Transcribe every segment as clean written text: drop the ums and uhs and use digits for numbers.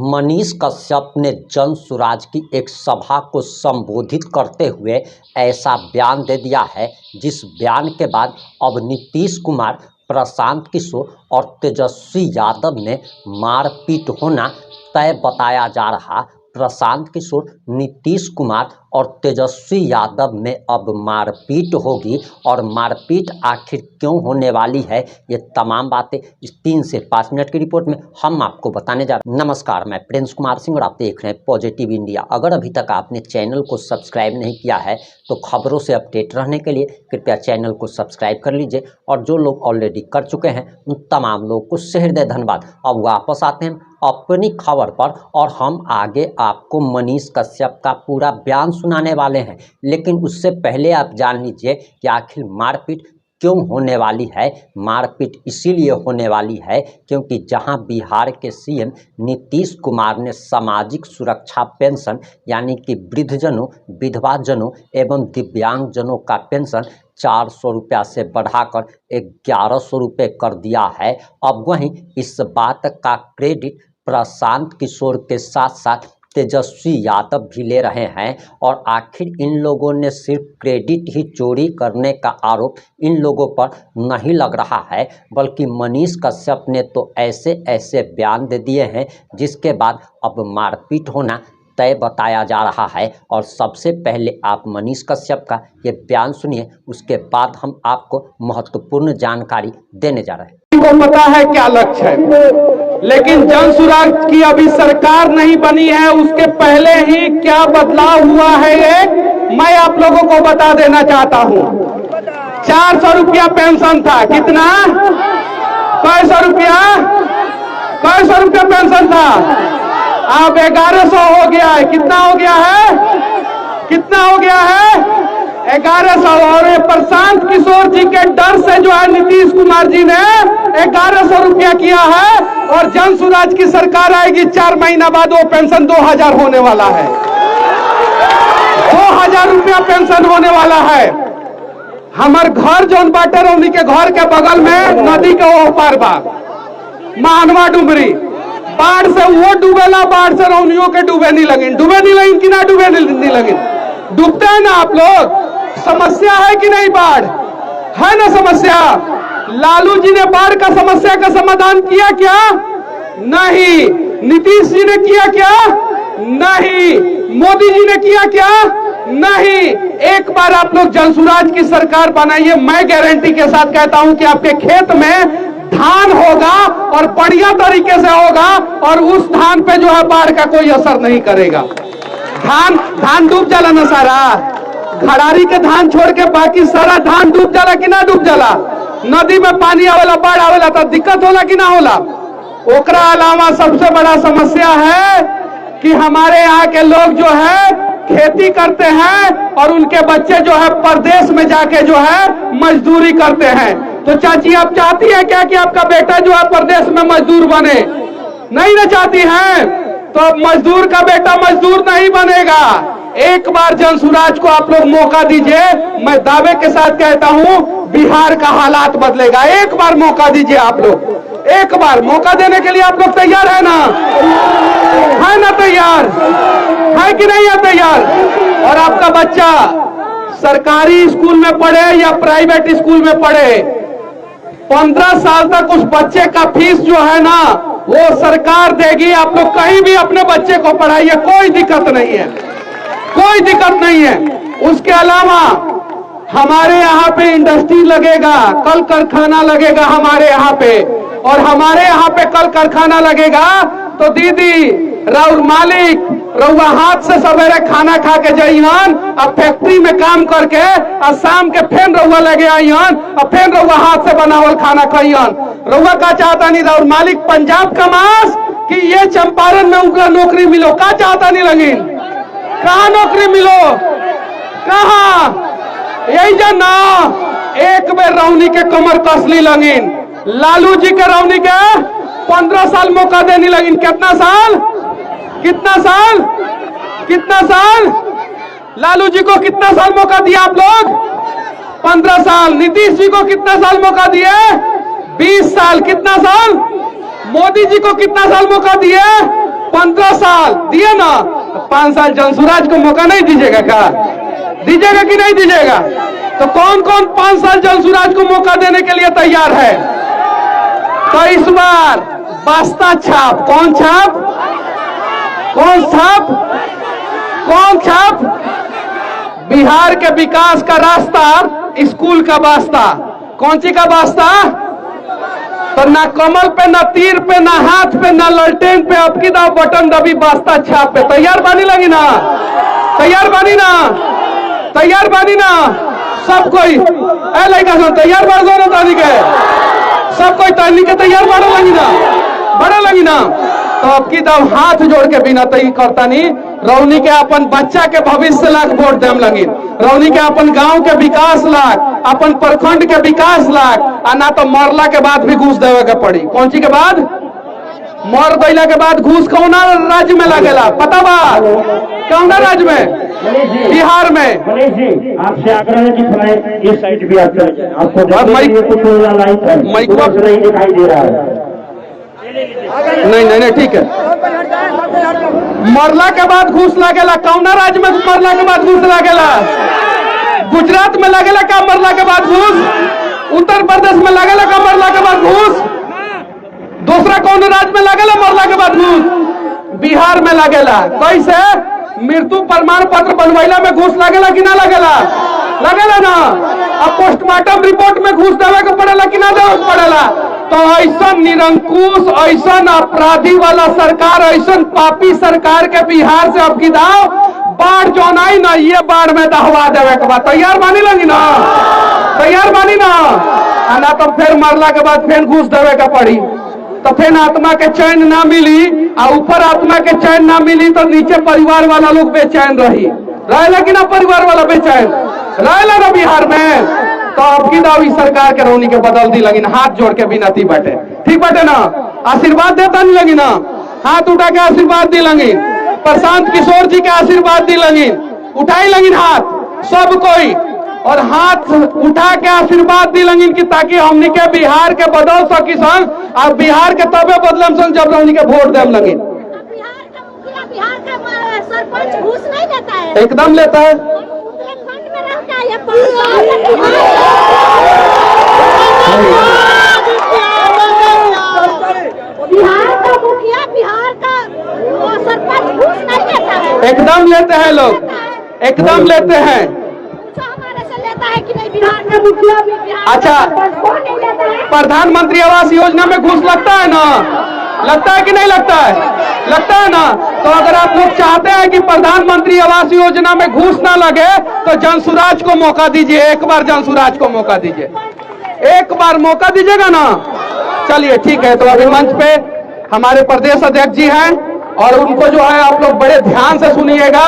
मनीष कश्यप ने जन सुराज की एक सभा को संबोधित करते हुए ऐसा बयान दे दिया है, जिस बयान के बाद अब नीतीश कुमार, प्रशांत किशोर और तेजस्वी यादव ने मारपीट होना तय बताया जा रहा। प्रशांत किशोर, नीतीश कुमार और तेजस्वी यादव में अब मारपीट होगी और मारपीट आखिर क्यों होने वाली है, ये तमाम बातें इस 3 से 5 मिनट की रिपोर्ट में हम आपको बताने जा रहे हैं। नमस्कार, मैं प्रिंस कुमार सिंह और आप देख रहे हैं पॉजिटिव इंडिया। अगर अभी तक आपने चैनल को सब्सक्राइब नहीं किया है तो खबरों से अपडेट रहने के लिए कृपया चैनल को सब्सक्राइब कर लीजिए, और जो लोग ऑलरेडी कर चुके हैं उन तमाम लोगों को सहृदय धन्यवाद। अब वापस आते हैं अपनी खबर पर, और हम आगे आपको मनीष कश्यप का पूरा बयान सुनाने वाले हैं। लेकिन उससे पहले आप जान लीजिए कि आखिर मारपीट क्यों होने वाली है। मारपीट इसीलिए होने वाली है क्योंकि जहां बिहार के सीएम नीतीश कुमार ने सामाजिक सुरक्षा पेंशन यानी कि वृद्धजनों, विधवाजनों एवं दिव्यांगजनों का पेंशन 400 रुपया से बढ़ाकर 1100 रुपये कर दिया है। अब वहीं इस बात का क्रेडिट प्रशांत किशोर के साथ साथ तेजस्वी यादव भी ले रहे हैं। और आखिर इन लोगों ने सिर्फ क्रेडिट ही चोरी करने का आरोप इन लोगों पर नहीं लग रहा है, बल्कि मनीष कश्यप ने तो ऐसे ऐसे बयान दे दिए हैं जिसके बाद अब मारपीट होना तय बताया जा रहा है। और सबसे पहले आप मनीष कश्यप का ये बयान सुनिए, उसके बाद हम आपको महत्वपूर्ण जानकारी देने जा रहे हैं। को पता है क्या लक्ष्य है, लेकिन जन सुराज की अभी सरकार नहीं बनी है, उसके पहले ही क्या बदलाव हुआ है ये मैं आप लोगों को बता देना चाहता हूँ। 400 रुपया पेंशन था, कितना? 500 रुपया, 500 रुपया पेंशन था, अब 1100 हो गया है। कितना हो गया है? कितना हो गया है? 1100। और ये प्रशांत किशोर जी के डर से जो है नीतीश कुमार जी ने 1100 रुपया किया है, और जन सुराज की सरकार आएगी 4 महीना बाद वो पेंशन 2000 होने वाला है। 2000 रुपया पेंशन होने वाला है। हमार घर जौन बाटे रौनी के घर के बगल में नदी के वो पार बा मानवा डुमरी, बाढ़ से वो डूबेला, बाढ़ से रौनियों के डूबे नहीं लगिन कि ना डूबे नहीं लगिन? डूबते हैं ना आप लोग। समस्या है कि नहीं? बाढ़ है ना समस्या। लालू जी ने बाढ़ का समस्या का समाधान किया क्या? नहीं। नीतीश जी ने किया क्या? नहीं। मोदी जी ने किया क्या? नहीं। एक बार आप लोग जन सुराज की सरकार बनाइए, मैं गारंटी के साथ कहता हूं कि आपके खेत में धान होगा और बढ़िया तरीके से होगा, और उस धान पे जो है बाढ़ का कोई असर नहीं करेगा। धान डूब जाला ना सारा, घड़ारी के धान छोड़ के बाकी सारा धान डूब जाला कि ना डूब जाला? नदी में पानी आवेला, बाढ़ आवेला तो दिक्कत होला कि ना होला? ओकरा अलावा सबसे बड़ा समस्या है कि हमारे यहाँ के लोग जो है खेती करते हैं और उनके बच्चे जो है परदेश में जाके जो है मजदूरी करते हैं। तो चाची, आप चाहती है क्या कि आपका बेटा जो है परदेश में मजदूर बने? नहीं ना चाहती हैं? तो मजदूर का बेटा मजदूर नहीं बनेगा। एक बार जन सुराज को आप लोग मौका दीजिए, मैं दावे के साथ कहता हूं बिहार का हालात बदलेगा। एक बार मौका दीजिए आप लोग, एक बार मौका देने के लिए आप लोग तैयार है ना? है ना तैयार? है कि नहीं है तैयार? और आपका बच्चा सरकारी स्कूल में पढ़े या प्राइवेट स्कूल में पढ़े, 15 साल तक उस बच्चे का फीस जो है ना वो सरकार देगी। आप लोग कहीं भी अपने बच्चे को पढ़ाइए, कोई दिक्कत नहीं है, कोई दिक्कत नहीं है। उसके अलावा हमारे यहाँ पे इंडस्ट्री लगेगा, कल कारखाना लगेगा हमारे यहाँ पे, और हमारे यहाँ पे कल कारखाना लगेगा तो दीदी राउर मालिक रउआ हाथ से सवेरे खाना खा के जाइहन, अब फैक्ट्री में काम करके और शाम के फेन रउआ लगे आइहन, और फेन रउआ हाथ से बनावल खाना खाइहन। रउआ का चाहता नहीं राउर मालिक पंजाब का मांस कि ये चंपारण में उनका नौकरी मिलो? का चाहता नहीं लगिन? कहाँ नौकरी मिलो? कहाँ? यही जना एक बेर रौनी के कमर कसली लगिन। लालू जी के रौनी के 15 साल मौका देने लगिन। कितना साल? कितना साल? कितना साल? लालू जी को कितना साल मौका दिया आप लोग? 15 साल। नीतीश जी को कितना साल मौका दिए? 20 साल। कितना साल? मोदी जी को कितना साल मौका दिए? 15 साल दिए ना, तो 5 साल जनसुराज को मौका नहीं दीजिएगा क्या? दीजिएगा कि नहीं दीजिएगा? तो कौन कौन 5 साल जनसुराज को मौका देने के लिए तैयार है? तो इस बार बस्ता छाप, कौन छाप? कौन छाप? कौन छाप? बिहार के विकास का रास्ता, स्कूल का वास्ता, कौन सी का वास्ता? तो ना कमल पे, ना तीर पे, ना हाथ पे, ना ललटेन पे, अब की दाव बटन दबी बस्ता छाप पे। तैयार बानी लगी ना? तैयार बानी ना? तैयार बानी ना? सब कोई ए लड़का सुन, तैयार बाड़ दो ना तानी के, सब कोई तानी के तैयार बाड़ा लगी ना? बड़ा लगी ना? तो अब की दाव हाथ जोड़ के बिना तय करता नहीं, रौनी के अपन बच्चा के भविष्य लाख वोट देम लगी, रौनी के अपन गांव के विकास लाख, अपन प्रखंड के विकास लाख, आ ना तो मरला के बाद भी घूस देवे के पड़ी। कौन सी के बाद? मर गईला के बाद घूस कौना राज्य में लगेला पता बा? कौना राज्य में? बिहार में। मनीष जी, आपसे आग्रह है कि थोड़ा इस साइड भी आप चले जाएं। आपको माइक नहीं दिखाई दे रहा है। नहीं नहीं नहीं, ठीक है। मरला के बाद घूस लगेला, कौना राज्य में मरला के बाद घूस लगेला? गुजरात में लगेला का मरला के बाद घूस? उत्तर प्रदेश में लगेला का मरला के बाद घूस? दूसरा कौन राज्य में लगेला मरला के बाद घूस? बिहार में लगेला। कैसे? मृत्यु प्रमाण पत्र बनवाइला में घूस लगेला कि ना लगेला? लगेला ना। अब पोस्टमार्टम रिपोर्ट में घूस देवे के पड़ेला कि ना देवे के पड़ेला? तो ऐसा निरंकुश, ऐसा अपराधी वाला सरकार, ऐसा पापी सरकार के बिहार से अब की दाव बाढ़ जौन आई ना, ये बाढ़ में दहवा देवे के बाद तैयार बानी लगी ना? तैयार बानी ना? ना तो फिर मरला के बाद फिर घूस देवे के पड़ी, तो फिर आत्मा के चैन ना मिली, और ऊपर आत्मा के चैन ना मिली तो नीचे परिवार वाला लोग बेचैन रही। रहेला कि ना परिवार वाला बेचैन? रहेला ना बिहार में? तो अब की दावी सरकार के रौनी के बदल दी लगी ना, हाथ जोड़ के बिनती बाटे, ठीक बाटे ना? आशीर्वाद देता नहीं लगी ना? हाथ उठा के आशीर्वाद दी लगी, प्रशांत किशोर जी के आशीर्वाद दी लगी, उठाई लगी हाथ सब कोई, और हाथ उठा के आशीर्वाद दी लगी कि ताकि हमनी के बिहार के बदल सकी सन, और बिहार के तबे बदलम सन जब रौनी के वोट देम लगी। बिहार का सरपंच घूस नहीं लेता है? एकदम लेता है। फंड में रहता है ये बिहार का मुखिया, बिहार का सरपंच घूस नहीं लेता है? एकदम लेते हैं लोग, एकदम लेते हैं। हमारे से लेता है कि नहीं बिहार का मुखिया भी? अच्छा, कौन नहीं लेता है? प्रधानमंत्री आवास योजना में घूस लगता है ना? लगता है कि नहीं लगता है? लगता है ना? तो अगर आप लोग चाहते हैं कि प्रधानमंत्री आवास योजना में घूस ना लगे तो जनसुराज को मौका दीजिए, एक बार जनसुराज को मौका दीजिए, एक बार मौका दीजिएगा ना? चलिए ठीक है। तो अभी मंच पे हमारे प्रदेश अध्यक्ष जी हैं, और उनको जो है आप लोग बड़े ध्यान से सुनिएगा।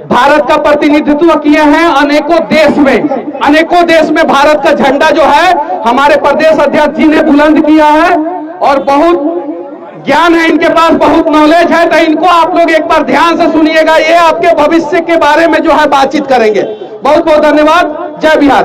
भारत का प्रतिनिधित्व किए हैं अनेकों देश में, अनेकों देश में भारत का झंडा जो है हमारे प्रदेश अध्यक्ष जी ने बुलंद किया है, और बहुत ज्ञान है इनके पास, बहुत नॉलेज है। तो इनको आप लोग एक बार ध्यान से सुनिएगा, ये आपके भविष्य के बारे में जो है बातचीत करेंगे। बहुत बहुत धन्यवाद। जय बिहार।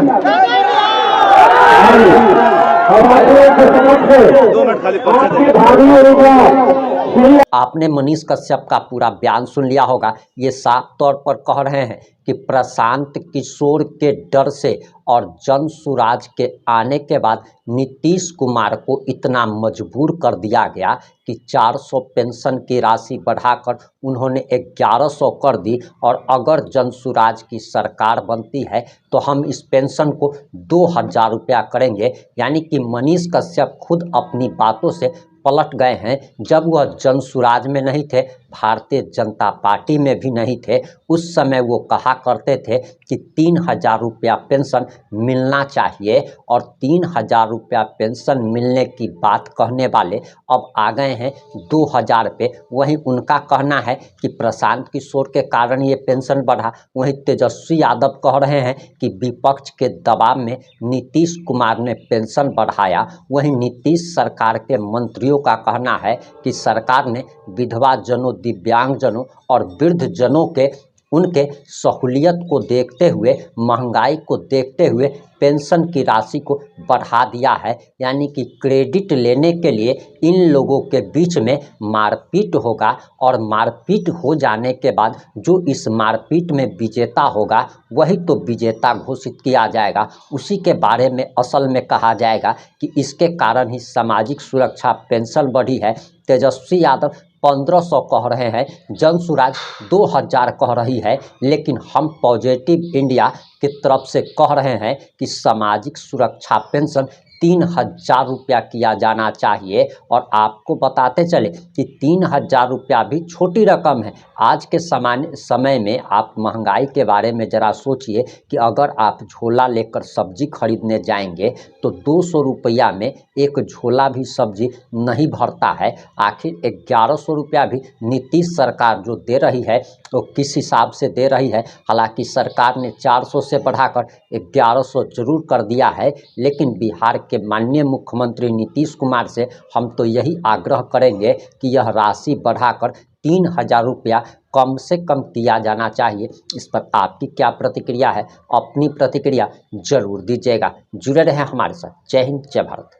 आपने मनीष कश्यप का पूरा बयान सुन लिया होगा। ये साफ तौर पर कह रहे हैं कि प्रशांत किशोर के डर से और जनसुराज के आने के बाद नीतीश कुमार को इतना मजबूर कर दिया गया कि 400 पेंशन की राशि बढ़ाकर उन्होंने 1100 कर दी, और अगर जनसुराज की सरकार बनती है तो हम इस पेंशन को 2000 रुपया करेंगे। यानी कि मनीष कश्यप खुद अपनी बातों से पलट गए हैं। जब वह जनसुराज में नहीं थे, भारतीय जनता पार्टी में भी नहीं थे, उस समय वो कहा करते थे कि 3000 रुपया पेंशन मिलना चाहिए, और 3000 रुपया पेंशन मिलने की बात कहने वाले अब आ गए हैं 2000 पे। वहीं उनका कहना है कि प्रशांत किशोर के कारण ये पेंशन बढ़ा। वहीं तेजस्वी यादव कह रहे हैं कि विपक्ष के दबाव में नीतीश कुमार ने पेंशन बढ़ाया। वहीं नीतीश सरकार के मंत्रियों का कहना है कि सरकार ने विधवा जनों, दिव्यांग जनों और वृद्ध जनों के उनके सहूलियत को देखते हुए, महंगाई को देखते हुए पेंशन की राशि को बढ़ा दिया है। यानी कि क्रेडिट लेने के लिए इन लोगों के बीच में मारपीट होगा और मारपीट हो जाने के बाद जो इस मारपीट में विजेता होगा वही तो विजेता घोषित किया जाएगा। उसी के बारे में असल में कहा जाएगा कि इसके कारण ही सामाजिक सुरक्षा पेंशन बढ़ी है। तेजस्वी यादव 1500 कह रहे हैं, जनसुराज 2000 कह रही है, लेकिन हम पॉजिटिव इंडिया की तरफ से कह रहे हैं कि सामाजिक सुरक्षा पेंशन 3000 रुपया किया जाना चाहिए। और आपको बताते चले कि 3000 रुपया भी छोटी रकम है। आज के समय में आप महंगाई के बारे में ज़रा सोचिए कि अगर आप झोला लेकर सब्जी खरीदने जाएंगे तो 200 रुपया में एक झोला भी सब्जी नहीं भरता है। आखिर 1100 रुपया भी नीतीश सरकार जो दे रही है तो किस हिसाब से दे रही है। हालांकि सरकार ने 400 से बढ़ाकर 1100 जरूर कर दिया है, लेकिन बिहार के माननीय मुख्यमंत्री नीतीश कुमार से हम तो यही आग्रह करेंगे कि यह राशि बढ़ाकर 3000 रुपया कम से कम किया जाना चाहिए। इस पर आपकी क्या प्रतिक्रिया है? अपनी प्रतिक्रिया जरूर दीजिएगा। जुड़े रहें हमारे साथ। जय हिंद, जय भारत।